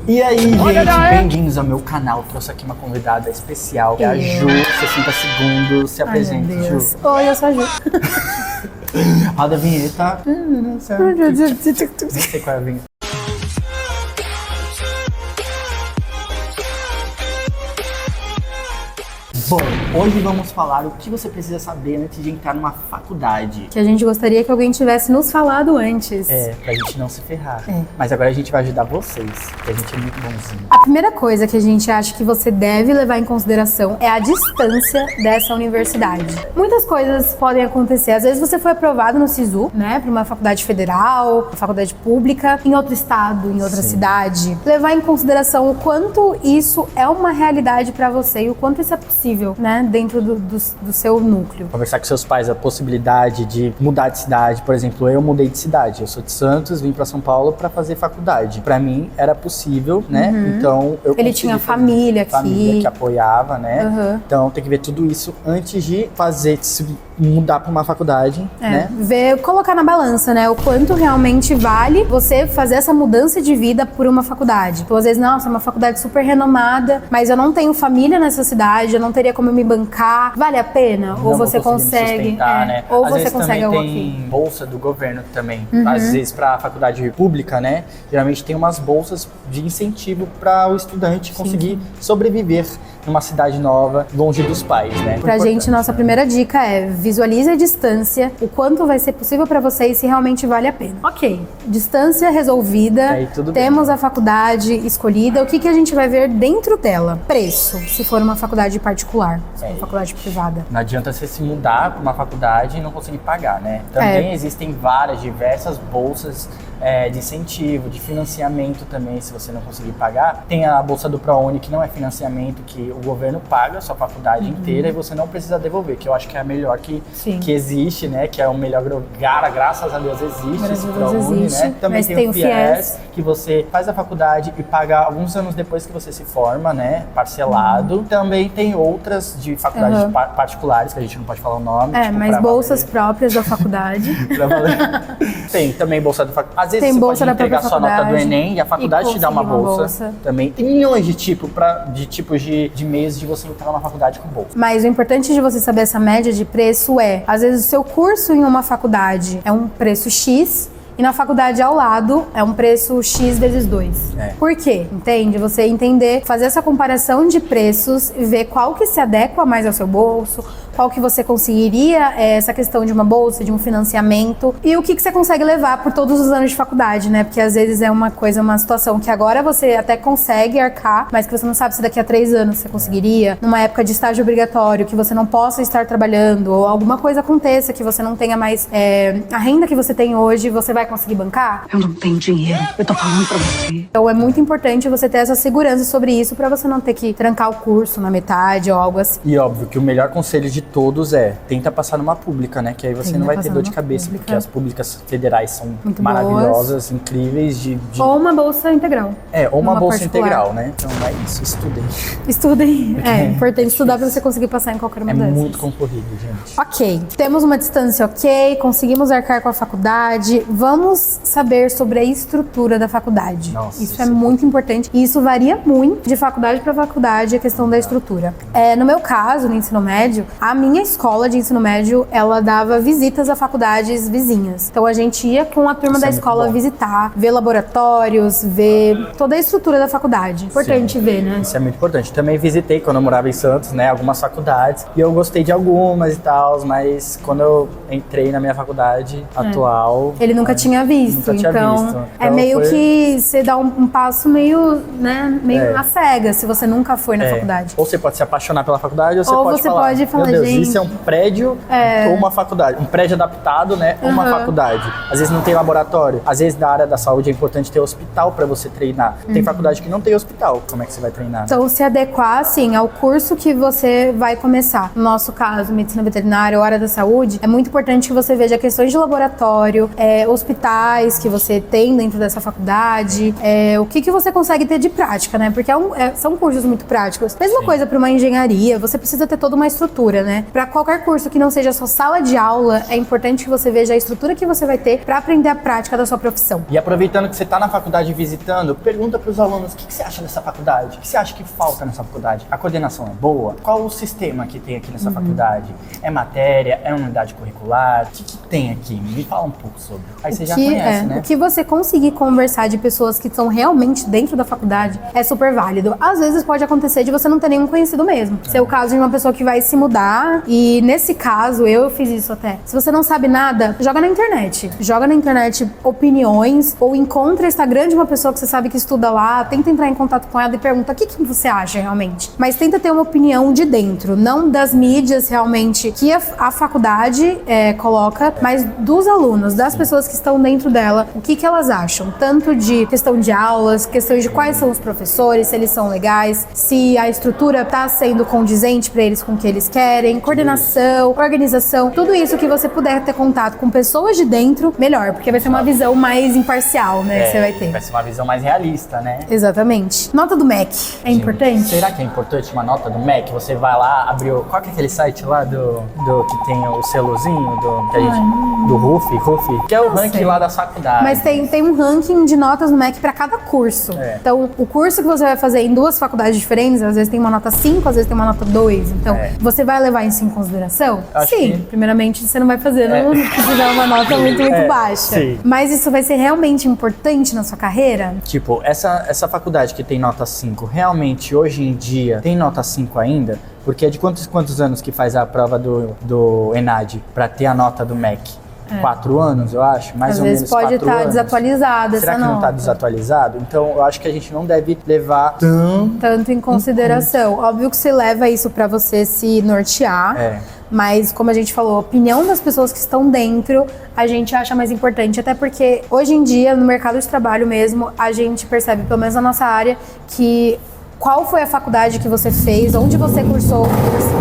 E aí, gente, bem-vindos ao meu canal. Trouxe aqui uma convidada especial, que é a Ju. 60 segundos, se apresente, Ju. Oi, eu sou a Ju. Roda a vinheta. Nem sei qual é a vinheta. Bom, hoje vamos falar o que você precisa saber antes de entrar numa faculdade. Que a gente gostaria que alguém tivesse nos falado antes. Pra gente não se ferrar. Mas agora a gente vai ajudar vocês, que a gente é muito bonzinho. A primeira coisa que a gente acha que você deve levar em consideração é a distância dessa universidade. Muitas coisas podem acontecer. Às vezes você foi aprovado no SISU, né, para uma faculdade federal, uma faculdade pública, em outro estado, em outra cidade. Levar em consideração o quanto isso é uma realidade para você e o quanto isso é possível, né, dentro do seu núcleo. Conversar com seus pais a possibilidade de mudar de cidade. Por exemplo, eu mudei de cidade. Eu sou de Santos, vim para São Paulo para fazer faculdade. Para mim era possível, né? Então eu Ele tinha família aqui. Família que apoiava, né? Então tem que ver tudo isso antes de fazer, se mudar para uma faculdade, né? Colocar na balança, né? O quanto realmente vale você fazer essa mudança de vida por uma faculdade. Então, às vezes, nossa, é uma faculdade super renomada, mas eu não tenho família nessa cidade, eu não teria como me bancar. Vale a pena? Não ou você consegue, né? Ou às você vezes consegue também algo tem aqui. bolsa do governo também. Às vezes para a faculdade pública, né? Geralmente tem umas bolsas de incentivo para o estudante conseguir sobreviver numa cidade nova, longe dos pais, né? Pra gente, nossa primeira dica é visualize a distância, o quanto vai ser possível pra você e se realmente vale a pena. Ok, distância resolvida, Aí, tudo temos bem. a faculdade escolhida, o que a gente vai ver dentro dela? Preço, se for uma faculdade particular, se for uma faculdade privada. Não adianta você se mudar para uma faculdade e não conseguir pagar, né? Também existem diversas bolsas de incentivo, de financiamento também, se você não conseguir pagar. Tem a bolsa do ProUni, que não é financiamento, que o governo paga a sua faculdade inteira e você não precisa devolver, que eu acho que é a melhor que existe, né? Que é o melhor lugar, graças a Deus existe esse ProUni, né? Também tem o FIES, que você faz a faculdade e paga alguns anos depois que você se forma, né? Parcelado. Também tem outras de faculdades particulares, que a gente não pode falar o nome. Mas bolsas próprias da faculdade. Tem também bolsa da faculdade. Às vezes Tem você bolsa pode da entregar própria sua nota do faculdade Enem e a faculdade te dá uma bolsa. bolsa. Também. Tem milhões de tipos de meios de você entrar na faculdade com bolsa. Mas o importante de você saber essa média de preço é, às vezes o seu curso em uma faculdade é um preço X, e na faculdade ao lado é um preço X vezes 2. Por quê? Entende? Você entender, fazer essa comparação de preços e ver qual que se adequa mais ao seu bolso, qual que você conseguiria, essa questão de uma bolsa, de um financiamento, e o que você consegue levar por todos os anos de faculdade, né? Porque às vezes é uma situação que agora você até consegue arcar, mas que você não sabe se daqui a 3 anos você conseguiria, numa época de estágio obrigatório, que você não possa estar trabalhando, ou alguma coisa aconteça que você não tenha mais a renda que você tem hoje, você vai conseguir bancar? Eu não tenho dinheiro, eu tô falando pra você. Então é muito importante você ter essa segurança sobre isso pra você não ter que trancar o curso na metade ou algo assim. E óbvio que o melhor conselho de todos tenta passar numa pública, né? Que aí você não vai ter dor de cabeça, porque as públicas federais são muito maravilhosas, incríveis. Ou uma bolsa integral. Ou uma bolsa particular. integral, né? Então é isso, estudem. Estudem. É importante estudar pra você conseguir passar em qualquer uma dessas. É muito concorrido, gente. Ok, temos uma distância ok, conseguimos arcar com a faculdade, vamos saber sobre a estrutura da faculdade. Nossa, isso é muito importante e isso varia muito de faculdade para faculdade, a questão da estrutura. No meu caso, no ensino médio, a minha escola de ensino médio, ela dava visitas a faculdades vizinhas. Então a gente ia com a turma da escola visitar, ver laboratórios, ver toda a estrutura da faculdade. Importante ver, né? Isso é muito importante. Também visitei, quando eu morava em Santos, né, algumas faculdades, e eu gostei de algumas e tal, mas quando eu entrei na minha faculdade atual... Ele nunca tinha visto, então é meio que você dá um passo meio, né, meio a cega, se você nunca foi na faculdade. Ou você pode se apaixonar pela faculdade, ou você pode falar, meu Deus, gente, isso é um prédio ou uma faculdade. Um prédio adaptado, né, ou uma faculdade. Às vezes não tem laboratório. Às vezes na área da saúde é importante ter hospital pra você treinar. Tem faculdade que não tem hospital. Como é que você vai treinar? Então se adequar, assim, ao curso que você vai começar. No nosso caso, medicina veterinária ou área da saúde, é muito importante que você veja questões de laboratório, hospital hospitais que você tem dentro dessa faculdade, o que você consegue ter de prática, né? Porque são cursos muito práticos. Mesma coisa para uma engenharia, você precisa ter toda uma estrutura, né? Para qualquer curso que não seja só sala de aula, é importante que você veja a estrutura que você vai ter para aprender a prática da sua profissão. E aproveitando que você está na faculdade visitando, pergunta para os alunos o que você acha dessa faculdade, o que você acha que falta nessa faculdade. A coordenação é boa? Qual o sistema que tem aqui nessa faculdade? É matéria? É unidade curricular? O que tem aqui? Me fala um pouco sobre. Aí você já conhece, né? O que você conseguir conversar de pessoas que estão realmente dentro da faculdade é super válido. Às vezes pode acontecer de você não ter nenhum conhecido mesmo. Ser o caso de uma pessoa que vai se mudar e nesse caso, eu fiz isso até. Se você não sabe nada, joga na internet. Joga na internet opiniões ou encontra o Instagram de uma pessoa que você sabe que estuda lá, tenta entrar em contato com ela e pergunta o que você acha realmente. Mas tenta ter uma opinião de dentro, não das mídias realmente que a faculdade coloca, mas dos alunos, das pessoas que estão dentro dela, o que elas acham, tanto de questão de aulas, questões de quais são os professores, se eles são legais, se a estrutura está sendo condizente para eles com o que eles querem, coordenação, organização, tudo isso que você puder ter contato com pessoas de dentro, melhor, porque vai ser uma visão mais imparcial, né, que você vai ter. Vai ser uma visão mais realista, né? Exatamente. Nota do MEC, é importante? Será que é importante uma nota do MEC? Você vai lá, abriu, qual que é aquele site lá do que tem o selozinho do RUF, que é o ranking lá da faculdade. Mas tem um ranking de notas no MEC para cada curso. Então, o curso que você vai fazer em duas faculdades diferentes, às vezes tem uma nota 5, às vezes tem uma nota 2. Então, você vai levar isso em consideração? Sim. Primeiramente, você não vai fazer, não tiver uma nota muito baixa. Sim. Mas isso vai ser realmente importante na sua carreira? Tipo, essa faculdade que tem nota 5, realmente, hoje em dia, tem nota 5 ainda? Porque é de quantos anos que faz a prova do ENAD para ter a nota do MEC? 4 anos, eu acho, mais ou menos 4 anos. Às vezes pode estar desatualizada essa nota. Será que não está desatualizado? Então, eu acho que a gente não deve levar tanto em consideração. Óbvio que você leva isso para você se nortear. Mas, como a gente falou, a opinião das pessoas que estão dentro, a gente acha mais importante. Até porque, hoje em dia, no mercado de trabalho mesmo, a gente percebe, pelo menos na nossa área, que qual foi a faculdade que você fez, onde você cursou o curso.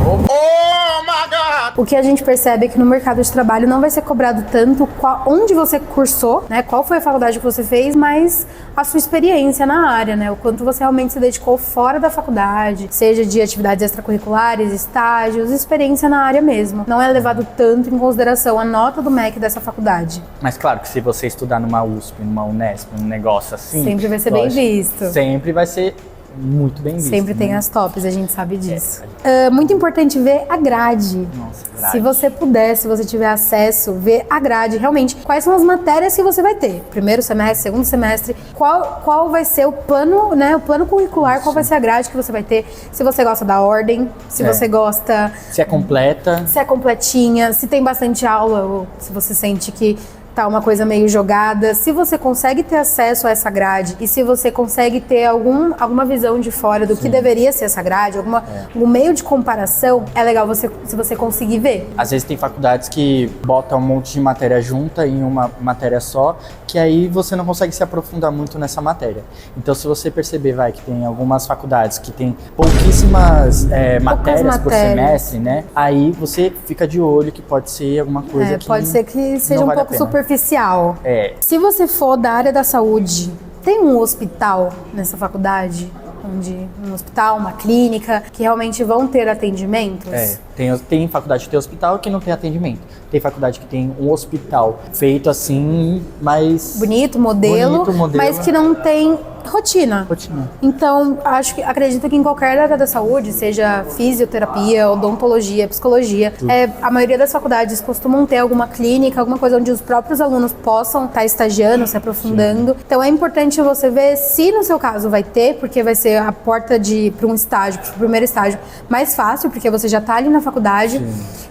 O que a gente percebe é que no mercado de trabalho não vai ser cobrado tanto onde você cursou, né? Qual foi a faculdade que você fez, mas a sua experiência na área, né? O quanto você realmente se dedicou fora da faculdade, seja de atividades extracurriculares, estágios, experiência na área mesmo. Não é levado tanto em consideração a nota do MEC dessa faculdade. Mas claro que se você estudar numa USP, numa Unesp, um negócio assim... Sempre vai ser bem visto. Sempre vai ser muito bem visto. Sempre tem as tops, a gente sabe disso. Muito importante ver a grade. Nossa, grade. Se você puder, se você tiver acesso, ver a grade, realmente, quais são as matérias que você vai ter. Primeiro semestre, segundo semestre, qual vai ser o plano, né? O plano curricular, qual vai ser a grade que você vai ter. Se você gosta da ordem, se você gosta... Se é completa. Se é completinha, se tem bastante aula, ou se você sente que tá uma coisa meio jogada, se você consegue ter acesso a essa grade e se você consegue ter alguma visão de fora do que deveria ser essa grade, algum meio de comparação, é legal se você conseguir ver. Às vezes tem faculdades que botam um monte de matéria junta em uma matéria só, que aí você não consegue se aprofundar muito nessa matéria. Então, se você perceber, que tem algumas faculdades que tem pouquíssimas matérias por semestre, né? Aí você fica de olho que pode ser alguma coisa que pode ser que seja um pouco superficial. Se você for da área da saúde, tem um hospital nessa faculdade? Um hospital, uma clínica, que realmente vão ter atendimentos? Tem faculdade que tem hospital que não tem atendimento. Tem faculdade que tem um hospital feito assim, mais... Bonito, modelo, mas que não tem rotina. Então, acredito que em qualquer área da saúde, seja fisioterapia, odontologia, psicologia, a maioria das faculdades costumam ter alguma clínica, alguma coisa onde os próprios alunos possam estar estagiando, se aprofundando. Então, é importante você ver se no seu caso vai ter, porque vai ser a porta para um estágio, para o primeiro estágio, mais fácil, porque você já está ali na faculdade.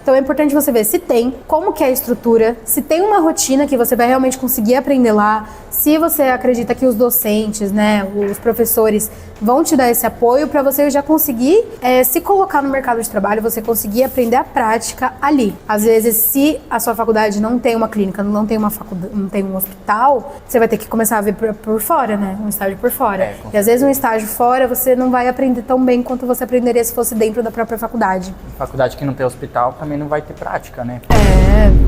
Então, é importante você ver se tem, como que é a estrutura, se tem uma rotina que você vai realmente conseguir aprender lá, Se você acredita que os docentes, né, os professores vão te dar esse apoio para você já conseguir se colocar no mercado de trabalho, você conseguir aprender a prática ali. Às vezes, se a sua faculdade não tem uma clínica, não tem um hospital, você vai ter que começar a ver por fora, né? Um estágio por fora. E às vezes um estágio fora, você não vai aprender tão bem quanto você aprenderia se fosse dentro da própria faculdade. Faculdade que não tem hospital também não vai ter prática, né?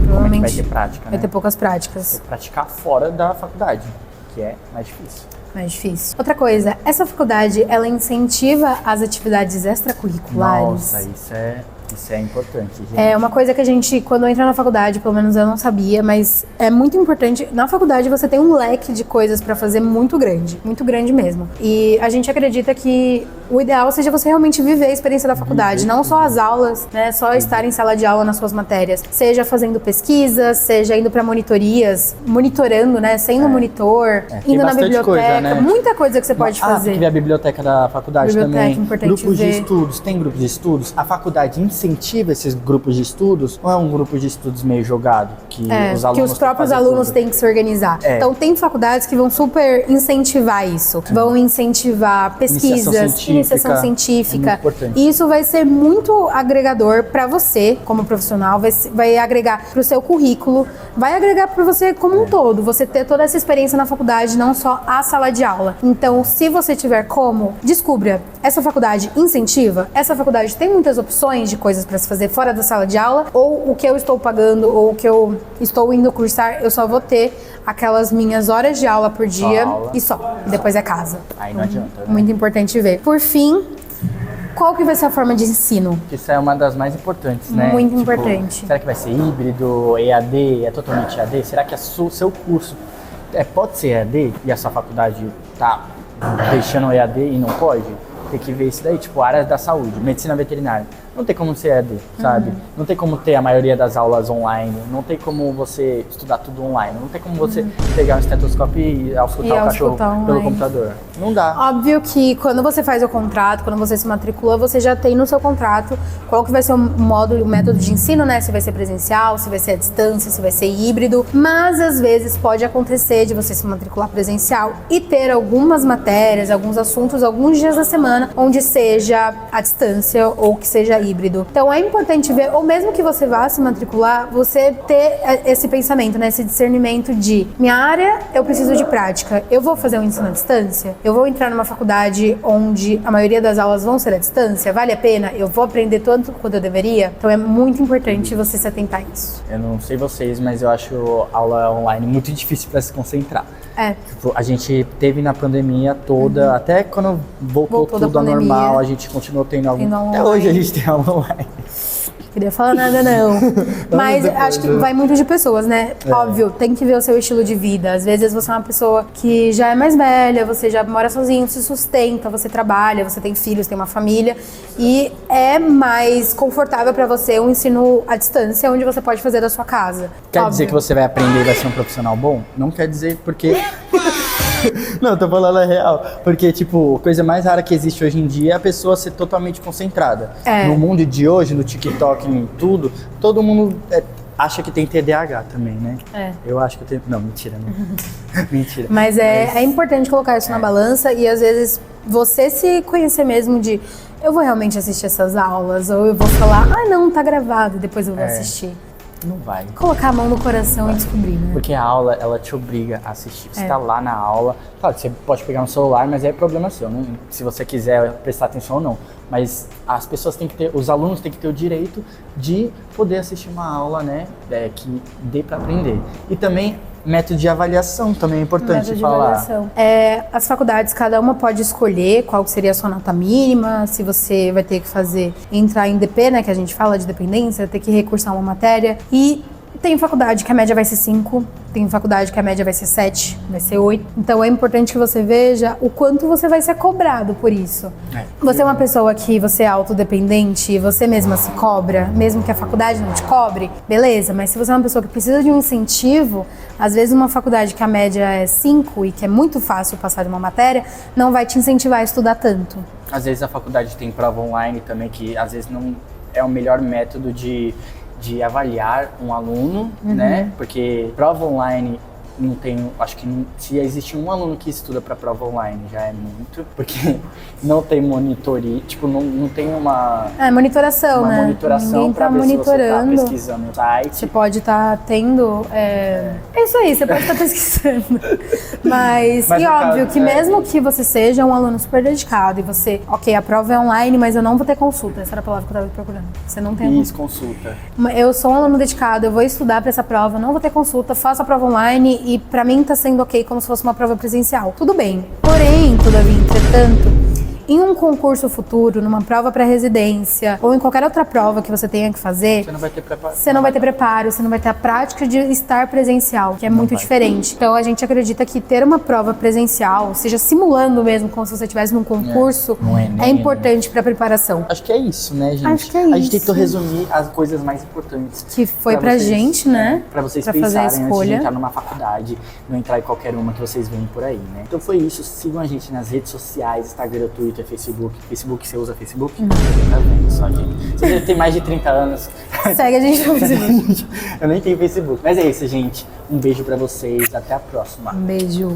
Provavelmente vai ter prática, né? Vai ter poucas práticas. Tem que praticar fora da faculdade, que é mais difícil. Mais difícil. Outra coisa, essa faculdade, ela incentiva as atividades extracurriculares. Nossa, isso é importante, gente. É uma coisa que a gente, quando entra na faculdade, pelo menos eu não sabia, mas é muito importante. Na faculdade você tem um leque de coisas pra fazer muito grande mesmo. E a gente acredita que o ideal seja você realmente viver a experiência da faculdade, não só as aulas, né, só estar em sala de aula nas suas matérias, seja fazendo pesquisas, seja indo pra monitorias, monitorando, né, sendo monitor, indo na biblioteca, coisa, né? Muita coisa que você pode fazer. Tem que ver a biblioteca da faculdade também. Importante grupos ver. de estudos, tem grupos de estudos? A faculdade incentiva esses grupos de estudos ou é um grupo de estudos meio jogado? Que os próprios alunos têm que se organizar. Então tem faculdades que vão super incentivar isso. Vão incentivar pesquisas, iniciação científica. É muito importante. E isso vai ser muito agregador para você, como profissional, vai agregar para o seu currículo, vai agregar para você como um todo. Você ter toda essa experiência na faculdade, não só a sala de aula. Então, se você tiver como, descubra, essa faculdade incentiva? Essa faculdade tem muitas opções de coisas para se fazer fora da sala de aula? Ou o que eu estou pagando, ou o que eu estou indo cursar, eu só vou ter aquelas minhas horas de aula por dia e só. Depois é casa. Aí não adianta, né? Muito importante ver. Por fim, qual que vai ser a forma de ensino? Isso é uma das mais importantes, né? Muito importante. Será que vai ser híbrido, EAD, é totalmente EAD? Será que seu curso pode ser EAD e a sua faculdade tá deixando o EAD e não pode? Tem que ver isso daí, tipo, áreas da saúde, medicina veterinária. Não tem como ser EAD, sabe? Não tem como ter a maioria das aulas online, não tem como você estudar tudo online, não tem como você pegar um estetoscópio e auscultar o cachorro pelo computador. Não dá. Óbvio que quando você faz o contrato, quando você se matricula, você já tem no seu contrato qual que vai ser o método de ensino, né? Se vai ser presencial, se vai ser à distância, se vai ser híbrido. Mas às vezes pode acontecer de você se matricular presencial e ter algumas matérias, alguns assuntos, alguns dias da semana, onde seja à distância ou que seja híbrido. Então é importante ver, ou mesmo que você vá se matricular, você ter esse pensamento, né? Esse discernimento de minha área, eu preciso de prática. Eu vou fazer um ensino à distância? Eu vou entrar numa faculdade onde a maioria das aulas vão ser à distância? Vale a pena? Eu vou aprender tanto quanto eu deveria? Então é muito importante você se atentar a isso. Eu não sei vocês, mas eu acho aula online muito difícil para se concentrar. A gente teve na pandemia toda, até quando voltou tudo ao normal, a gente continuou tendo algum... Até hoje a gente tem aula online. Queria falar nada, não. Mas acho que vai muito de pessoas, né? Óbvio, tem que ver o seu estilo de vida. Às vezes você é uma pessoa que já é mais velha, você já mora sozinho, se sustenta, você trabalha, você tem filhos, tem uma família. E é mais confortável pra você um ensino à distância, onde você pode fazer da sua casa. Quer dizer que você vai aprender e vai ser um profissional bom? Não quer dizer, porque... Não, tô falando a real. Porque, tipo, a coisa mais rara que existe hoje em dia é a pessoa ser totalmente concentrada. No mundo de hoje, no TikTok, em tudo, todo mundo acha que tem TDAH também, né? Eu acho que eu tenho... Não, mentira, não. Mentira. Mas é importante colocar isso na balança e, às vezes, você se conhecer mesmo de... Eu vou realmente assistir essas aulas? Ou eu vou falar, não, tá gravado, e depois eu vou assistir. Não vai. Colocar a mão no coração e descobrir, né? Porque a aula, ela te obriga a assistir. Você tá lá na aula, claro, você pode pegar no celular, mas é problema seu, né? Se você quiser prestar atenção ou não. Mas as pessoas têm que ter, os alunos têm que ter o direito de poder assistir uma aula, né? Que dê para aprender. E também método de avaliação também é importante falar. As faculdades, cada uma pode escolher qual seria a sua nota mínima, se você vai ter que entrar em DP, né, que a gente fala de dependência, ter que recursar uma matéria. E tem faculdade que a média vai ser 5, tem faculdade que a média vai ser 7, vai ser 8. Então é importante que você veja o quanto você vai ser cobrado por isso. Você é uma pessoa que você é autodependente, você mesma se cobra, mesmo que a faculdade não te cobre, beleza, mas se você é uma pessoa que precisa de um incentivo, às vezes uma faculdade que a média é 5 e que é muito fácil passar de uma matéria, não vai te incentivar a estudar tanto. Às vezes a faculdade tem prova online também, que às vezes não é o melhor método de avaliar um aluno, né? Porque prova online não tenho, acho que não, se existe um aluno que estuda para prova online já é muito, porque não tem monitoria, tipo, não tem uma monitoração, uma né? monitoração Ninguém para tá ver se você tá monitorando. pesquisando no site. Você pode estar tendo. É isso aí, você pode estar pesquisando. Mas e no óbvio caso, que mesmo que você seja um aluno super dedicado e você, ok, a prova é online, mas eu não vou ter consulta. Essa era a palavra que eu estava procurando. Você não tem. Isso, consulta. Eu sou um aluno dedicado, eu vou estudar para essa prova, não vou ter consulta, faço a prova online e pra mim tá sendo ok como se fosse uma prova presencial. Tudo bem. Porém, todavia, entretanto, em um concurso futuro, numa prova para residência ou em qualquer outra prova que você tenha que fazer, Você não vai ter preparo. você não vai ter preparo, você não vai ter a prática de estar presencial, que é muito diferente. Então a gente acredita que ter uma prova presencial, seja simulando mesmo como se você estivesse num concurso, é importante para preparação. Acho que é isso, né, gente? Acho que é A gente isso. tentou resumir as coisas mais importantes. Que foi pra vocês, gente, né? Pra vocês Pra fazer a pensarem antes de escolha. entrar numa faculdade, não entrar em qualquer uma que vocês veem por aí, né? Então foi isso. Sigam a gente nas redes sociais, Instagram, Twitter, Facebook. Facebook, você usa Facebook? Tá vendo só, gente? Você tem mais de 30 anos. Segue a gente no Facebook. Eu nem tenho Facebook. Mas é isso, gente. Um beijo pra vocês. Até a próxima. Um beijo.